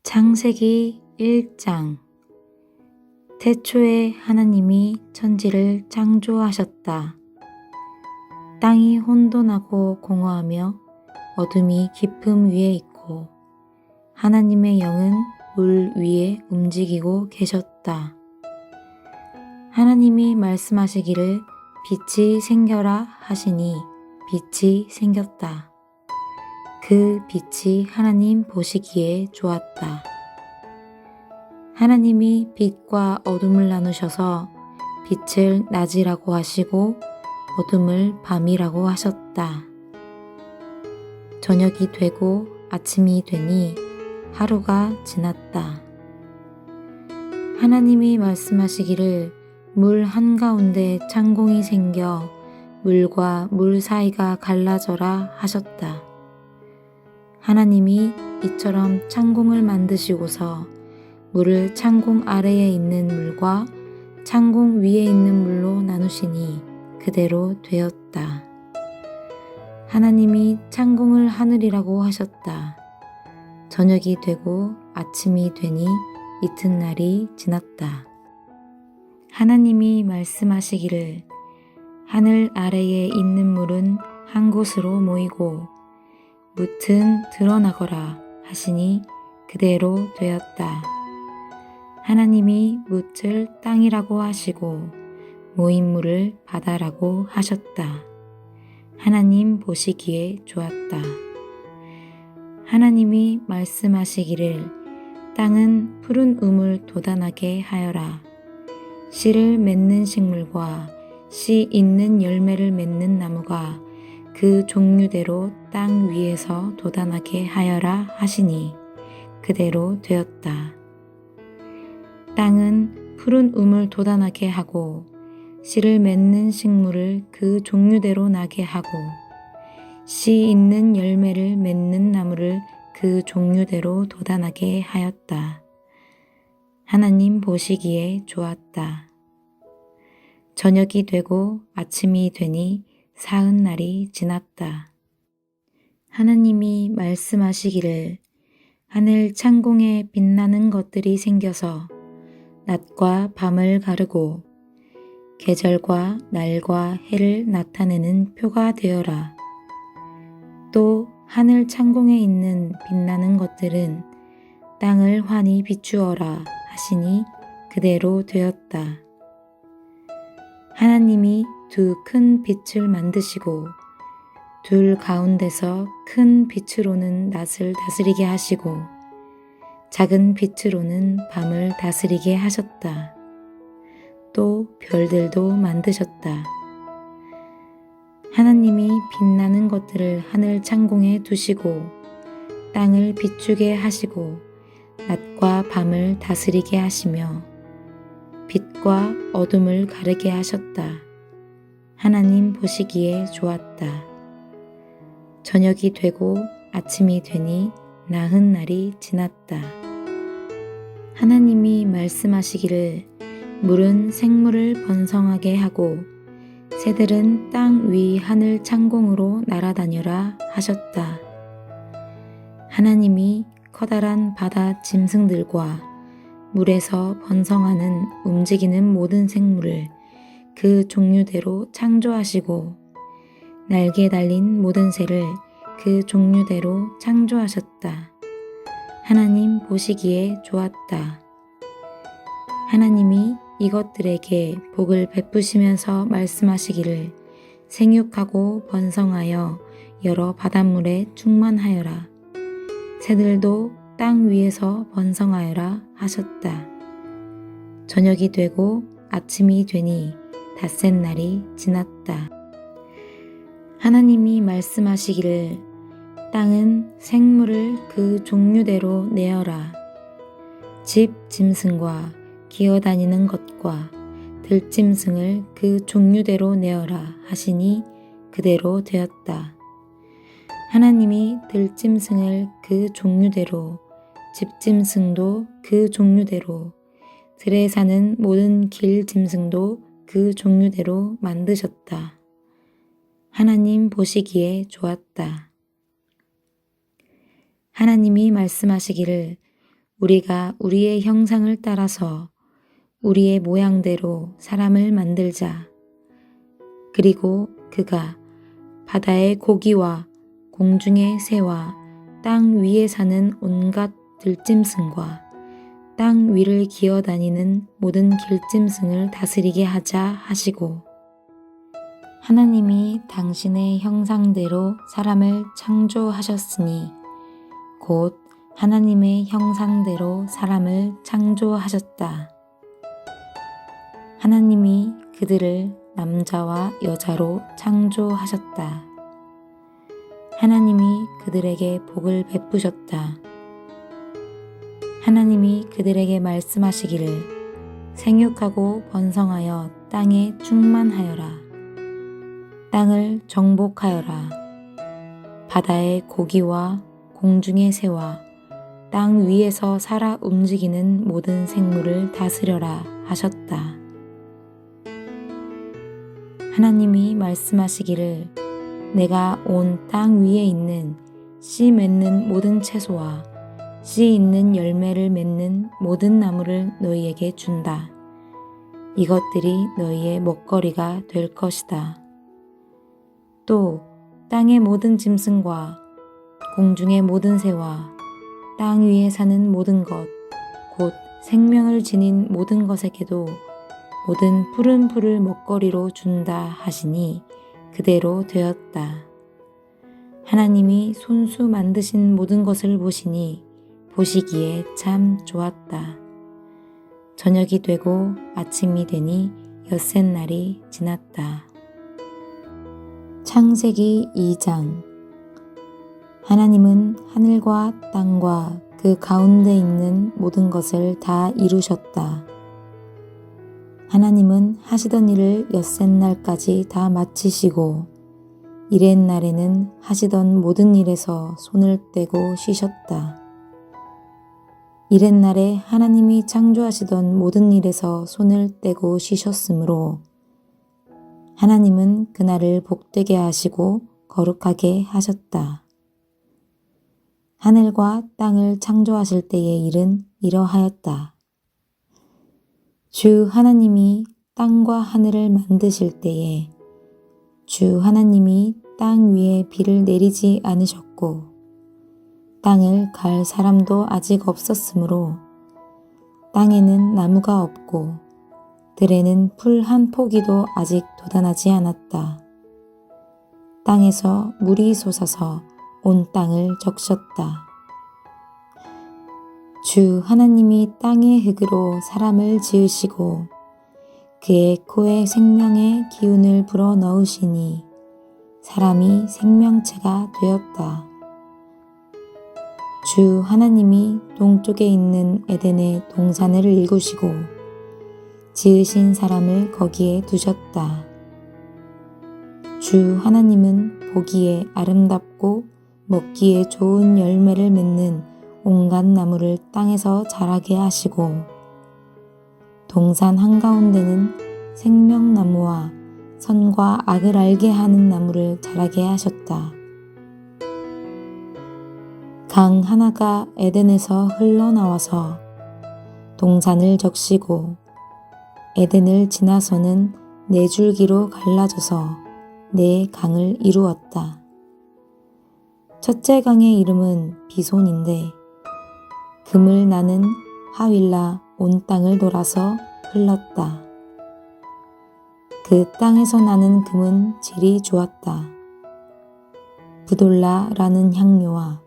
창세기 1장. 태초에 하나님이 천지를 창조하셨다. 땅이 혼돈하고 공허하며 어둠이 깊음 위에 있고 하나님의 영은 물 위에 움직이고 계셨다. 하나님이 말씀하시기를 빛이 생겨라 하시니 빛이 생겼다. 그 빛이 하나님 보시기에 좋았다. 하나님이 빛과 어둠을 나누셔서 빛을 낮이라고 하시고 어둠을 밤이라고 하셨다. 저녁이 되고 아침이 되니 하루가 지났다. 하나님이 말씀하시기를 물 한가운데 창공이 생겨 물과 물 사이가 갈라져라 하셨다. 하나님이 이처럼 창공을 만드시고서 물을 창공 아래에 있는 물과 창공 위에 있는 물로 나누시니 그대로 되었다. 하나님이 창공을 하늘이라고 하셨다. 저녁이 되고 아침이 되니 이튿날이 지났다. 하나님이 말씀하시기를 하늘 아래에 있는 물은 한 곳으로 모이고 뭇은 드러나거라 하시니 그대로 되었다. 하나님이 뭇을 땅이라고 하시고 모인 물을 바다라고 하셨다. 하나님 보시기에 좋았다. 하나님이 말씀하시기를 땅은 푸른 우물 돋아나게 하여라. 씨를 맺는 식물과 씨 있는 열매를 맺는 나무가 그 종류대로 땅 위에서 돋아나게 하여라 하시니 그대로 되었다. 땅은 푸른 우물 돋아나게 하고 씨를 맺는 식물을 그 종류대로 나게 하고 씨 있는 열매를 맺는 나무를 그 종류대로 돋아나게 하였다. 하나님 보시기에 좋았다. 저녁이 되고 아침이 되니 사흔날이 지났다. 하나님이 말씀하시기를 하늘 창공에 빛나는 것들이 생겨서 낮과 밤을 가르고 계절과 날과 해를 나타내는 표가 되어라. 또 하늘 창공에 있는 빛나는 것들은 땅을 환히 비추어라 하시니 그대로 되었다. 하나님이 두 큰 빛을 만드시고 둘 가운데서 큰 빛으로는 낮을 다스리게 하시고 작은 빛으로는 밤을 다스리게 하셨다. 또 별들도 만드셨다. 하나님이 빛나는 것들을 하늘 창공에 두시고 땅을 비추게 하시고 낮과 밤을 다스리게 하시며 빛과 어둠을 가르게 하셨다. 하나님 보시기에 좋았다. 저녁이 되고 아침이 되니 나흔날이 지났다. 하나님이 말씀하시기를 물은 생물을 번성하게 하고 새들은 땅 위 하늘 창공으로 날아다녀라 하셨다. 하나님이 커다란 바다 짐승들과 물에서 번성하는 움직이는 모든 생물을 그 종류대로 창조하시고 날개 달린 모든 새를 그 종류대로 창조하셨다. 하나님 보시기에 좋았다. 하나님이 이것들에게 복을 베푸시면서 말씀하시기를 생육하고 번성하여 여러 바닷물에 충만하여라. 새들도 땅 위에서 번성하여라 하셨다. 저녁이 되고 아침이 되니 닷새 날이 지났다. 하나님이 말씀하시기를 땅은 생물을 그 종류대로 내어라. 집 짐승과 기어다니는 것과 들짐승을 그 종류대로 내어라 하시니 그대로 되었다. 하나님이 들짐승을 그 종류대로 집짐승도 그 종류대로 들에 사는 모든 길짐승도 그 종류대로 만드셨다. 하나님 보시기에 좋았다. 하나님이 말씀하시기를 우리가 우리의 형상을 따라서 우리의 모양대로 사람을 만들자. 그리고 그가 바다의 고기와 공중의 새와 땅 위에 사는 온갖 들짐승과 땅 위를 기어다니는 모든 길짐승을 다스리게 하자 하시고, 하나님이 당신의 형상대로 사람을 창조하셨으니 곧 하나님의 형상대로 사람을 창조하셨다. 하나님이 그들을 남자와 여자로 창조하셨다. 하나님이 그들에게 복을 베푸셨다. 하나님이 그들에게 말씀하시기를 생육하고 번성하여 땅에 충만하여라. 땅을 정복하여라. 바다의 고기와 공중의 새와 땅 위에서 살아 움직이는 모든 생물을 다스려라 하셨다. 하나님이 말씀하시기를 내가 온 땅 위에 있는 씨 맺는 모든 채소와 씨 있는 열매를 맺는 모든 나무를 너희에게 준다. 이것들이 너희의 먹거리가 될 것이다. 또 땅의 모든 짐승과 공중의 모든 새와 땅 위에 사는 모든 것, 곧 생명을 지닌 모든 것에게도 모든 푸른 풀을 먹거리로 준다 하시니 그대로 되었다. 하나님이 손수 만드신 모든 것을 보시니 보시기에 참 좋았다. 저녁이 되고 아침이 되니 엿새 날이 지났다. 창세기 2장. 하나님은 하늘과 땅과 그 가운데 있는 모든 것을 다 이루셨다. 하나님은 하시던 일을 엿새 날까지 다 마치시고 이렛 날에는 하시던 모든 일에서 손을 떼고 쉬셨다. 이렛 날에 하나님이 창조하시던 모든 일에서 손을 떼고 쉬셨으므로 하나님은 그날을 복되게 하시고 거룩하게 하셨다. 하늘과 땅을 창조하실 때의 일은 이러하였다. 주 하나님이 땅과 하늘을 만드실 때에 주 하나님이 땅 위에 비를 내리지 않으셨고 땅을 갈 사람도 아직 없었으므로 땅에는 나무가 없고 들에는 풀 한 포기도 아직 돋아나지 않았다. 땅에서 물이 솟아서 온 땅을 적셨다. 주 하나님이 땅의 흙으로 사람을 지으시고 그의 코에 생명의 기운을 불어 넣으시니 사람이 생명체가 되었다. 주 하나님이 동쪽에 있는 에덴의 동산을 일구시고 지으신 사람을 거기에 두셨다. 주 하나님은 보기에 아름답고 먹기에 좋은 열매를 맺는 온갖 나무를 땅에서 자라게 하시고 동산 한가운데는 생명나무와 선과 악을 알게 하는 나무를 자라게 하셨다. 강 하나가 에덴에서 흘러나와서 동산을 적시고 에덴을 지나서는 네 줄기로 갈라져서 네 강을 이루었다. 첫째 강의 이름은 비손인데 금을 나는 하윌라 온 땅을 돌아서 흘렀다. 그 땅에서 나는 금은 질이 좋았다. 부돌라라는 향료와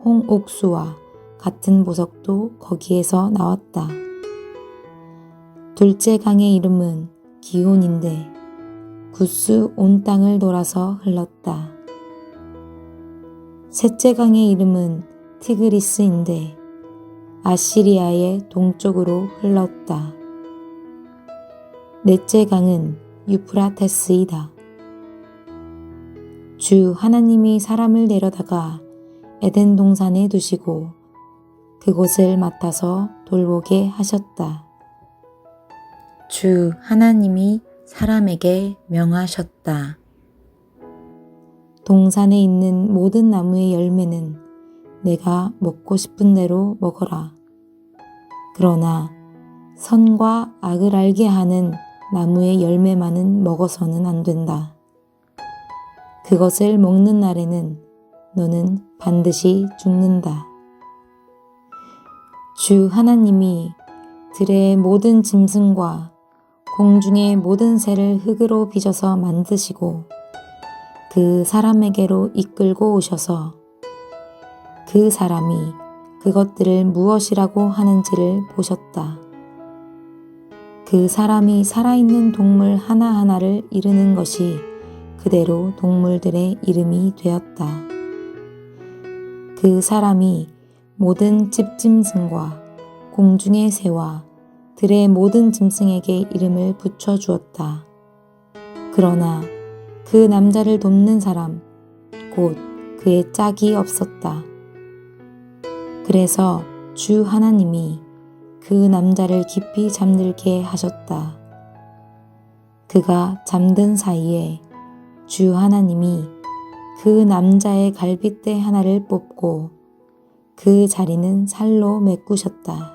홍옥수와 같은 보석도 거기에서 나왔다. 둘째 강의 이름은 기온인데 구스 온 땅을 돌아서 흘렀다. 셋째 강의 이름은 티그리스인데 아시리아의 동쪽으로 흘렀다. 넷째 강은 유프라테스이다. 주 하나님이 사람을 데려다가 에덴 동산에 두시고 그곳을 맡아서 돌보게 하셨다. 주 하나님이 사람에게 명하셨다. 동산에 있는 모든 나무의 열매는 내가 먹고 싶은 대로 먹어라. 그러나 선과 악을 알게 하는 나무의 열매만은 먹어서는 안 된다. 그것을 먹는 날에는 너는 반드시 죽는다. 주 하나님이 들의 모든 짐승과 공중의 모든 새를 흙으로 빚어서 만드시고 그 사람에게로 이끌고 오셔서 그 사람이 그것들을 무엇이라고 하는지를 보셨다. 그 사람이 살아있는 동물 하나하나를 이르는 것이 그대로 동물들의 이름이 되었다. 그 사람이 모든 집짐승과 공중의 새와 들의 모든 짐승에게 이름을 붙여주었다. 그러나 그 남자를 돕는 사람, 곧 그의 짝이 없었다. 그래서 주 하나님이 그 남자를 깊이 잠들게 하셨다. 그가 잠든 사이에 주 하나님이 그 남자의 갈빗대 하나를 뽑고 그 자리는 살로 메꾸셨다.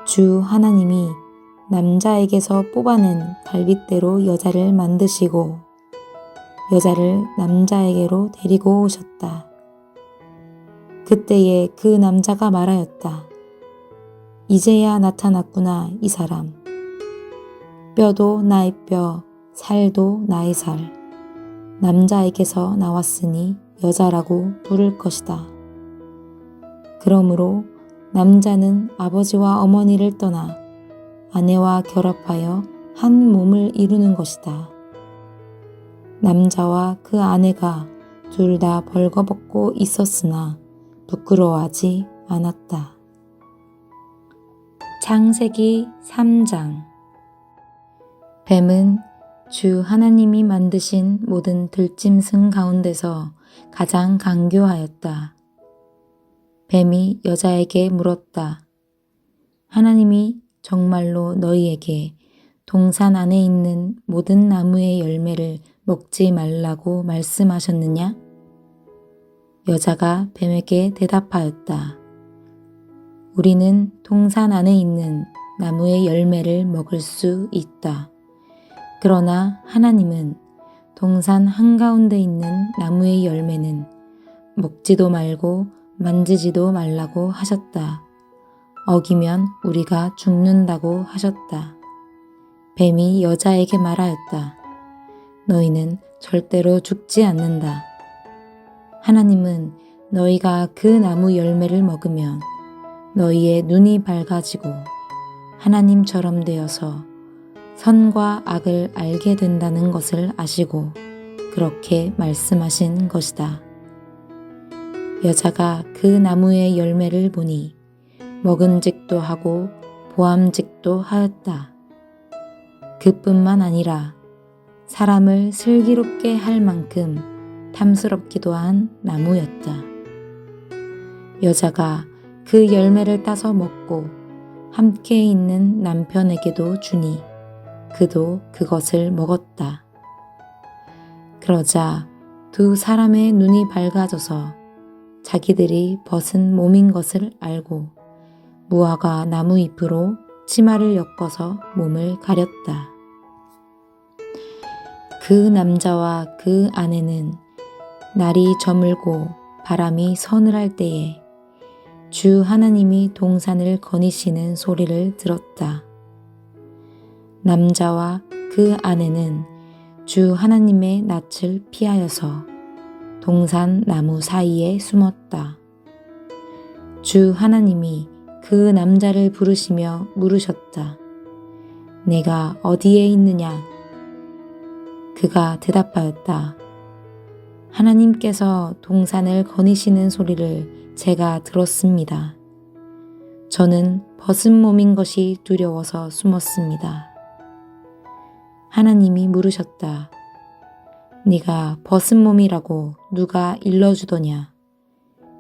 주 하나님이 남자에게서 뽑아낸 갈빗대로 여자를 만드시고 여자를 남자에게로 데리고 오셨다. 그때에 그 남자가 말하였다. 이제야 나타났구나 이 사람. 뼈도 나의 뼈, 살도 나의 살. 남자에게서 나왔으니 여자라고 부를 것이다. 그러므로 남자는 아버지와 어머니를 떠나 아내와 결합하여 한 몸을 이루는 것이다. 남자와 그 아내가 둘 다 벌거벗고 있었으나 부끄러워하지 않았다. 창세기 3장. 뱀은 주 하나님이 만드신 모든 들짐승 가운데서 가장 강교하였다. 뱀이 여자에게 물었다. 하나님이 정말로 너희에게 동산 안에 있는 모든 나무의 열매를 먹지 말라고 말씀하셨느냐? 여자가 뱀에게 대답하였다. 우리는 동산 안에 있는 나무의 열매를 먹을 수 있다. 그러나 하나님은 동산 한가운데 있는 나무의 열매는 먹지도 말고 만지지도 말라고 하셨다. 어기면 우리가 죽는다고 하셨다. 뱀이 여자에게 말하였다. 너희는 절대로 죽지 않는다. 하나님은 너희가 그 나무 열매를 먹으면 너희의 눈이 밝아지고 하나님처럼 되어서 선과 악을 알게 된다는 것을 아시고 그렇게 말씀하신 것이다. 여자가 그 나무의 열매를 보니 먹은직도 하고 보암직도 하였다. 그뿐만 아니라 사람을 슬기롭게 할 만큼 탐스럽기도 한 나무였다. 여자가 그 열매를 따서 먹고 함께 있는 남편에게도 주니 그도 그것을 먹었다. 그러자 두 사람의 눈이 밝아져서 자기들이 벗은 몸인 것을 알고 무화과 나무 잎으로 치마를 엮어서 몸을 가렸다. 그 남자와 그 아내는 날이 저물고 바람이 서늘할 때에 주 하나님이 동산을 거니시는 소리를 들었다. 남자와 그 아내는 주 하나님의 낯을 피하여서 동산 나무 사이에 숨었다. 주 하나님이 그 남자를 부르시며 물으셨다. 내가 어디에 있느냐? 그가 대답하였다. 하나님께서 동산을 거니시는 소리를 제가 들었습니다. 저는 벗은 몸인 것이 두려워서 숨었습니다. 하나님이 물으셨다. 네가 벗은 몸이라고 누가 일러주더냐?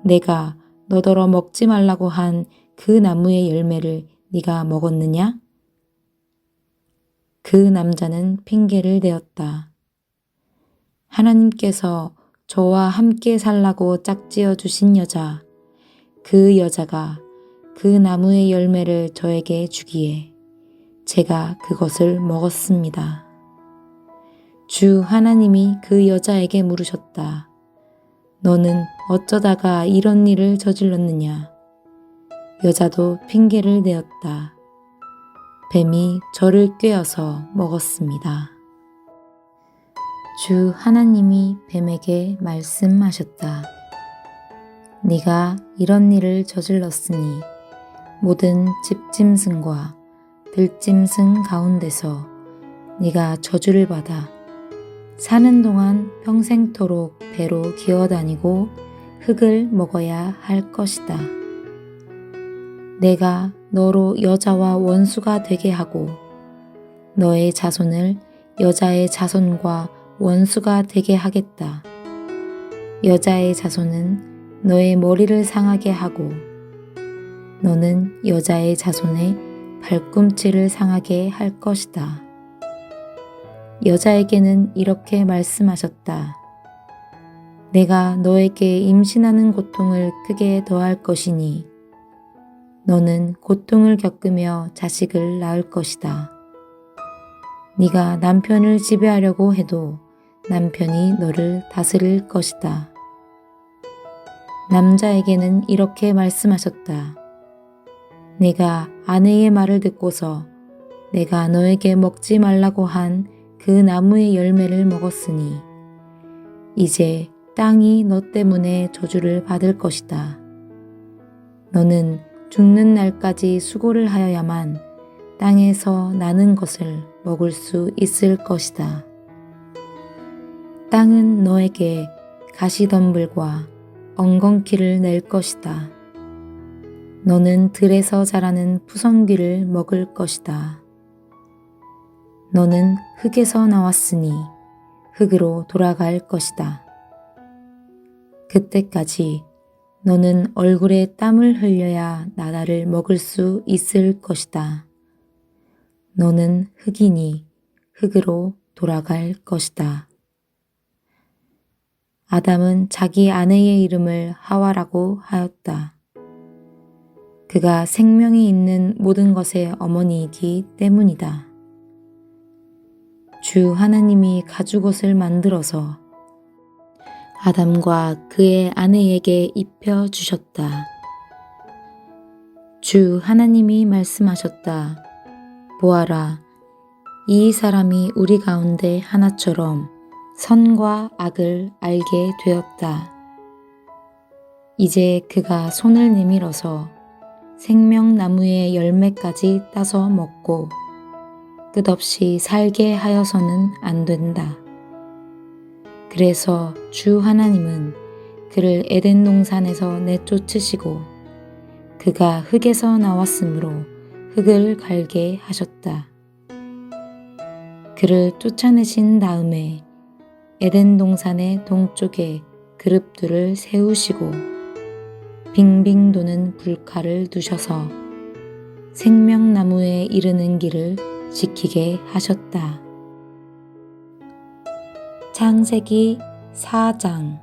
내가 너더러 먹지 말라고 한 그 나무의 열매를 네가 먹었느냐? 그 남자는 핑계를 대었다. 하나님께서 저와 함께 살라고 짝지어 주신 여자, 그 여자가 그 나무의 열매를 저에게 주기에 제가 그것을 먹었습니다. 주 하나님이 그 여자에게 물으셨다. 너는 어쩌다가 이런 일을 저질렀느냐? 여자도 핑계를 내었다. 뱀이 저를 꿰어서 먹었습니다. 주 하나님이 뱀에게 말씀하셨다. 네가 이런 일을 저질렀으니 모든 집짐승과 들짐승 가운데서 네가 저주를 받아 사는 동안 평생토록 배로 기어다니고 흙을 먹어야 할 것이다. 내가 너로 여자와 원수가 되게 하고 너의 자손을 여자의 자손과 원수가 되게 하겠다. 여자의 자손은 너의 머리를 상하게 하고 너는 여자의 자손의 발꿈치를 상하게 할 것이다. 여자에게는 이렇게 말씀하셨다. 내가 너에게 임신하는 고통을 크게 더할 것이니 너는 고통을 겪으며 자식을 낳을 것이다. 네가 남편을 지배하려고 해도 남편이 너를 다스릴 것이다. 남자에게는 이렇게 말씀하셨다. 내가 아내의 말을 듣고서 내가 너에게 먹지 말라고 한 그 나무의 열매를 먹었으니 이제 땅이 너 때문에 저주를 받을 것이다. 너는 죽는 날까지 수고를 하여야만 땅에서 나는 것을 먹을 수 있을 것이다. 땅은 너에게 가시덤불과 엉겅퀴를 낼 것이다. 너는 들에서 자라는 푸성귀를 먹을 것이다. 너는 흙에서 나왔으니 흙으로 돌아갈 것이다. 그때까지 너는 얼굴에 땀을 흘려야 나다를 먹을 수 있을 것이다. 너는 흙이니 흙으로 돌아갈 것이다. 아담은 자기 아내의 이름을 하와라고 하였다. 그가 생명이 있는 모든 것의 어머니이기 때문이다. 주 하나님이 가죽옷을 만들어서 아담과 그의 아내에게 입혀 주셨다. 주 하나님이 말씀하셨다. 보아라, 이 사람이 우리 가운데 하나처럼 선과 악을 알게 되었다. 이제 그가 손을 내밀어서 생명나무의 열매까지 따서 먹고 끝없이 살게 하여서는 안 된다. 그래서 주 하나님은 그를 에덴 동산에서 내쫓으시고 그가 흙에서 나왔으므로 흙을 갈게 하셨다. 그를 쫓아내신 다음에 에덴 동산의 동쪽에 그룹들을 세우시고 빙빙 도는 불칼을 두셔서 생명나무에 이르는 길을 지키게 하셨다. 창세기 4장.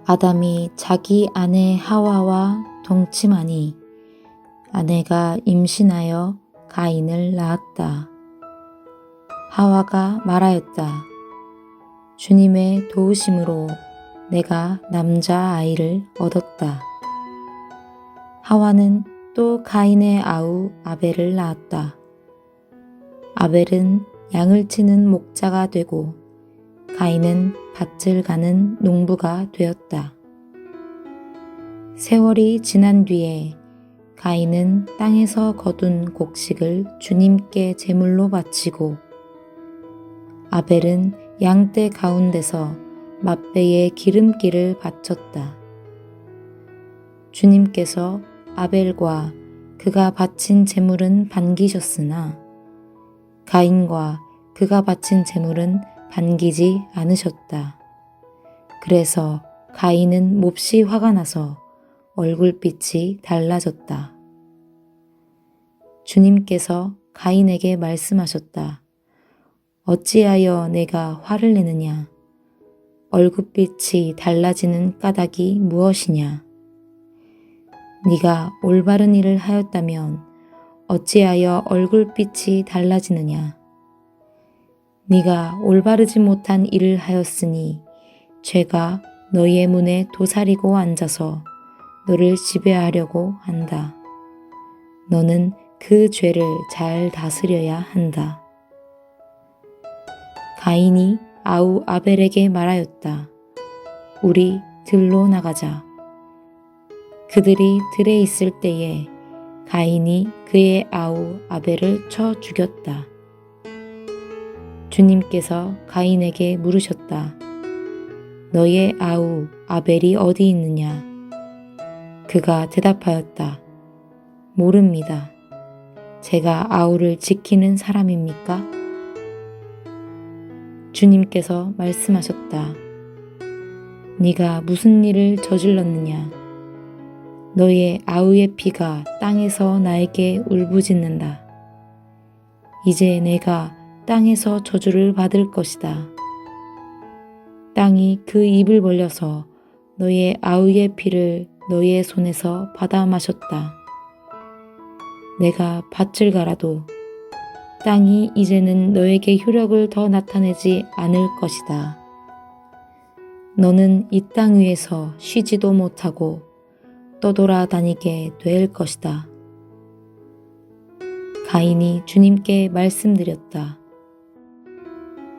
아담이 자기 아내 하와와 동침하니 아내가 임신하여 가인을 낳았다. 하와가 말하였다. 주님의 도우심으로 내가 남자아이를 얻었다. 하와는 또 가인의 아우 아벨을 낳았다. 아벨은 양을 치는 목자가 되고 가인은 밭을 가는 농부가 되었다. 세월이 지난 뒤에 가인은 땅에서 거둔 곡식을 주님께 제물로 바치고 아벨은 양떼 가운데서 맛배의 기름기를 바쳤다. 주님께서 아벨과 그가 바친 제물은 반기셨으나 가인과 그가 바친 제물은 반기지 않으셨다. 그래서 가인은 몹시 화가 나서 얼굴빛이 달라졌다. 주님께서 가인에게 말씀하셨다. 어찌하여 내가 화를 내느냐? 얼굴빛이 달라지는 까닭이 무엇이냐? 네가 올바른 일을 하였다면 어찌하여 얼굴빛이 달라지느냐? 네가 올바르지 못한 일을 하였으니 죄가 너희의 문에 도사리고 앉아서 너를 지배하려고 한다. 너는 그 죄를 잘 다스려야 한다. 가인이 아우 아벨에게 말하였다. 우리 들로 나가자. 그들이 들에 있을 때에 가인이 그의 아우 아벨을 쳐 죽였다. 주님께서 가인에게 물으셨다. 너의 아우 아벨이 어디 있느냐? 그가 대답하였다. 모릅니다. 제가 아우를 지키는 사람입니까? 주님께서 말씀하셨다. 네가 무슨 일을 저질렀느냐? 너의 아우의 피가 땅에서 나에게 울부짖는다. 이제 내가 땅에서 저주를 받을 것이다. 땅이 그 입을 벌려서 너의 아우의 피를 너의 손에서 받아 마셨다. 내가 밭을 갈아도 땅이 이제는 너에게 효력을 더 나타내지 않을 것이다. 너는 이 땅 위에서 쉬지도 못하고 떠돌아다니게 될 것이다. 가인이 주님께 말씀드렸다.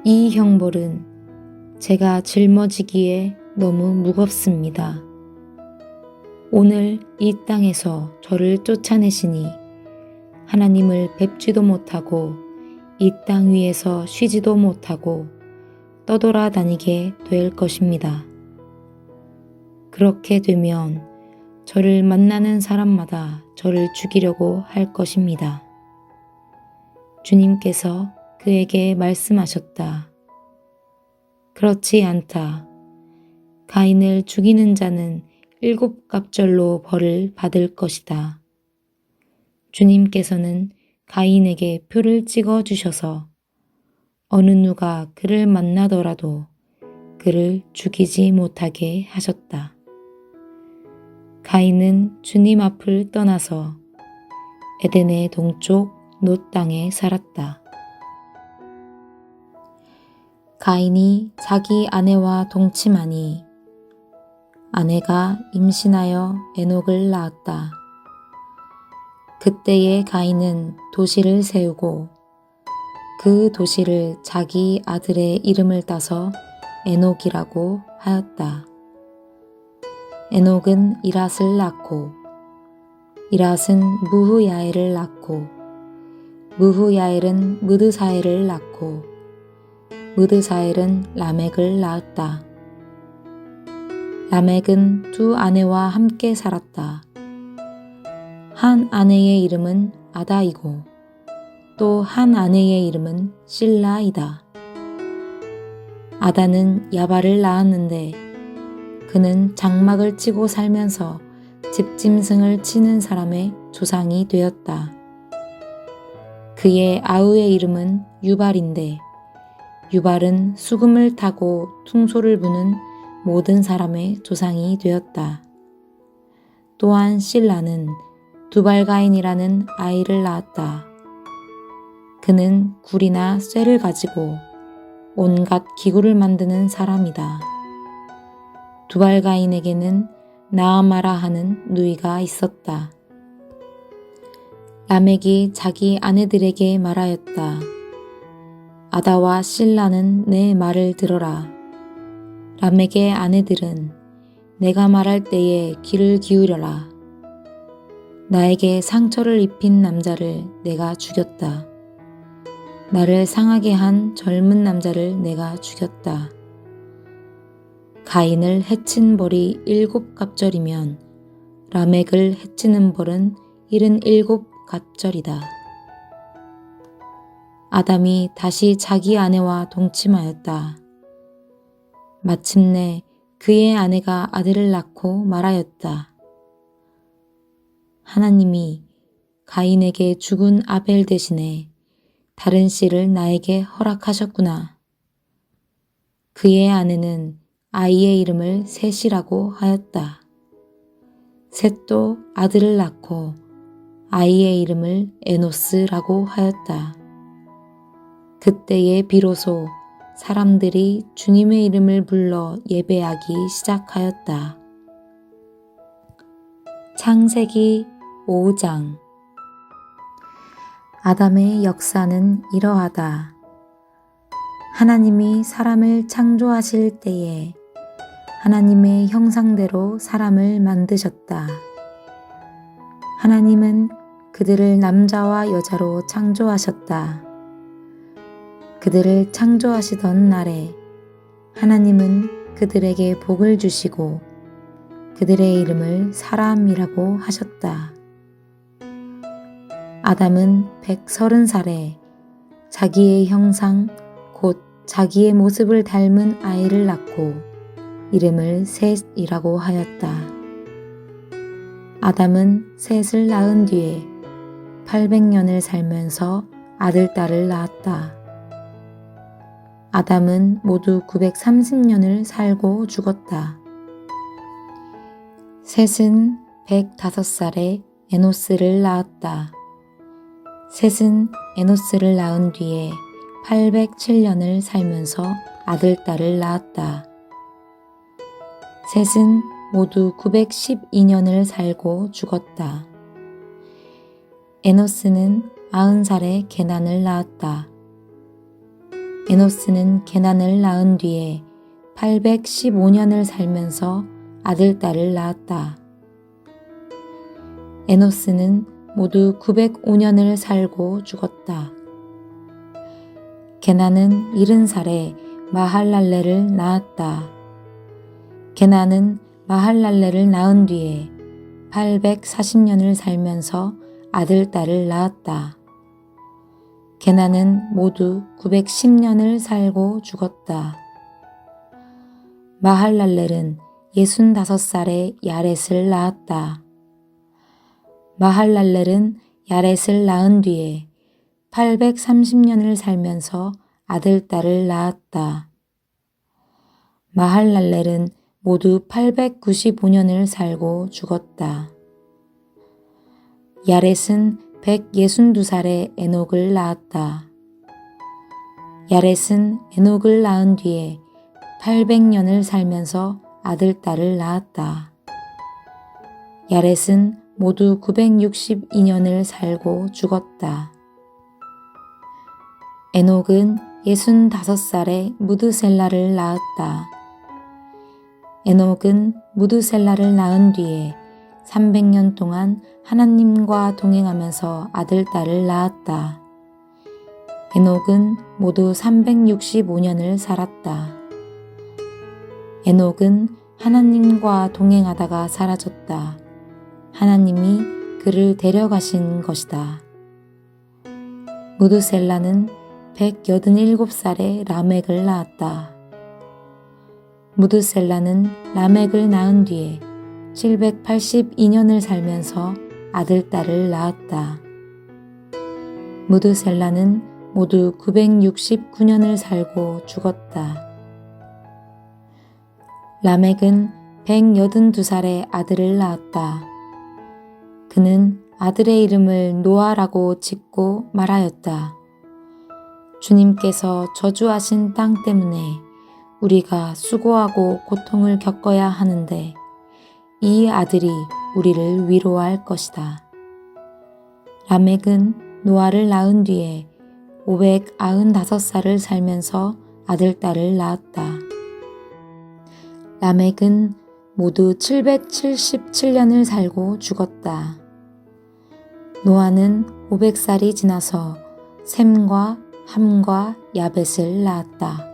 이 형벌은 제가 짊어지기에 너무 무겁습니다. 오늘 이 땅에서 저를 쫓아내시니 하나님을 뵙지도 못하고 이 땅 위에서 쉬지도 못하고 떠돌아다니게 될 것입니다. 그렇게 되면 저를 만나는 사람마다 저를 죽이려고 할 것입니다. 주님께서 그에게 말씀하셨다. 그렇지 않다. 가인을 죽이는 자는 7갑절로 벌을 받을 것이다. 주님께서는 가인에게 표를 찍어 주셔서 어느 누가 그를 만나더라도 그를 죽이지 못하게 하셨다. 가인은 주님 앞을 떠나서 에덴의 동쪽 놋 땅에 살았다. 가인이 자기 아내와 동침하니 아내가 임신하여 에녹을 낳았다. 그때에 가인은 도시를 세우고 그 도시를 자기 아들의 이름을 따서 에녹이라고 하였다. 에녹은 이랏을 낳고 이랏은 무후야엘을 낳고 무후야엘은 무드사엘을 낳고 무드사엘은 라멕을 낳았다. 라멕은 두 아내와 함께 살았다. 한 아내의 이름은 아다이고 또 한 아내의 이름은 실라이다. 아다는 야발을 낳았는데 그는 장막을 치고 살면서 집짐승을 치는 사람의 조상이 되었다. 그의 아우의 이름은 유발인데 유발은 수금을 타고 퉁소를 부는 모든 사람의 조상이 되었다. 또한 실라는 두발가인이라는 아이를 낳았다. 그는 굴이나 쇠를 가지고 온갖 기구를 만드는 사람이다. 두발가인에게는 나아마라 하는 누이가 있었다. 라멕이 자기 아내들에게 말하였다. 아다와 실라는 내 말을 들어라. 라멕의 아내들은 내가 말할 때에 귀를 기울여라. 나에게 상처를 입힌 남자를 내가 죽였다. 나를 상하게 한 젊은 남자를 내가 죽였다. 가인을 해친 벌이 7갑절이면 라멕을 해치는 벌은 77갑절이다. 아담이 다시 자기 아내와 동침하였다. 마침내 그의 아내가 아들을 낳고 말하였다. 하나님이 가인에게 죽은 아벨 대신에 다른 씨를 나에게 허락하셨구나. 그의 아내는 아이의 이름을 셋이라고 하였다. 셋도 아들을 낳고 아이의 이름을 에노스라고 하였다. 그때에 비로소 사람들이 주님의 이름을 불러 예배하기 시작하였다. 창세기 5장. 아담의 역사는 이러하다. 하나님이 사람을 창조하실 때에 하나님의 형상대로 사람을 만드셨다. 하나님은 그들을 남자와 여자로 창조하셨다. 그들을 창조하시던 날에 하나님은 그들에게 복을 주시고 그들의 이름을 사람이라고 하셨다. 아담은 130살에 자기의 형상 곧 자기의 모습을 닮은 아이를 낳고 이름을 셋이라고 하였다. 아담은 셋을 낳은 뒤에 800년을 살면서 아들, 딸을 낳았다. 아담은 모두 930년을 살고 죽었다. 셋은 105살에 에노스를 낳았다. 셋은 에노스를 낳은 뒤에 807년을 살면서 아들, 딸을 낳았다. 셋은 모두 912년을 살고 죽었다. 에노스는 90살에 게난을 낳았다. 에노스는 게난을 낳은 뒤에 815년을 살면서 아들, 딸을 낳았다. 에노스는 모두 905년을 살고 죽었다. 게난은 70살에 마할랄레를 낳았다. 게난은 마할랄레를 낳은 뒤에 840년을 살면서 아들, 딸을 낳았다. 게난은 모두 910년을 살고 죽었다. 마할랄렐은 65살에 야렛을 낳았다. 마할랄렐은 야렛을 낳은 뒤에 830년을 살면서 아들, 딸을 낳았다. 마할랄렐은 모두 895년을 살고 죽었다. 야렛은 162살에 에녹을 낳았다. 야렛은 에녹을 낳은 뒤에 800년을 살면서 아들, 딸을 낳았다. 야렛은 모두 962년을 살고 죽었다. 에녹은 65살에 무드셀라를 낳았다. 에녹은 무드셀라를 낳은 뒤에 300년 동안 하나님과 동행하면서 아들, 딸을 낳았다. 에녹은 모두 365년을 살았다. 에녹은 하나님과 동행하다가 사라졌다. 하나님이 그를 데려가신 것이다. 무드셀라는 187살에 라멕을 낳았다. 무드셀라는 라멕을 낳은 뒤에 782년을 살면서 아들, 딸을 낳았다. 무드셀라는 모두 969년을 살고 죽었다. 라멕은 182살에 아들을 낳았다. 그는 아들의 이름을 노아라고 짓고 말하였다. 주님께서 저주하신 땅 때문에 우리가 수고하고 고통을 겪어야 하는데 이 아들이 우리를 위로할 것이다. 라멕은 노아를 낳은 뒤에 595살을 살면서 아들, 딸을 낳았다. 라멕은 모두 777년을 살고 죽었다. 노아는 500살이 지나서 셈과 함과 야벳을 낳았다.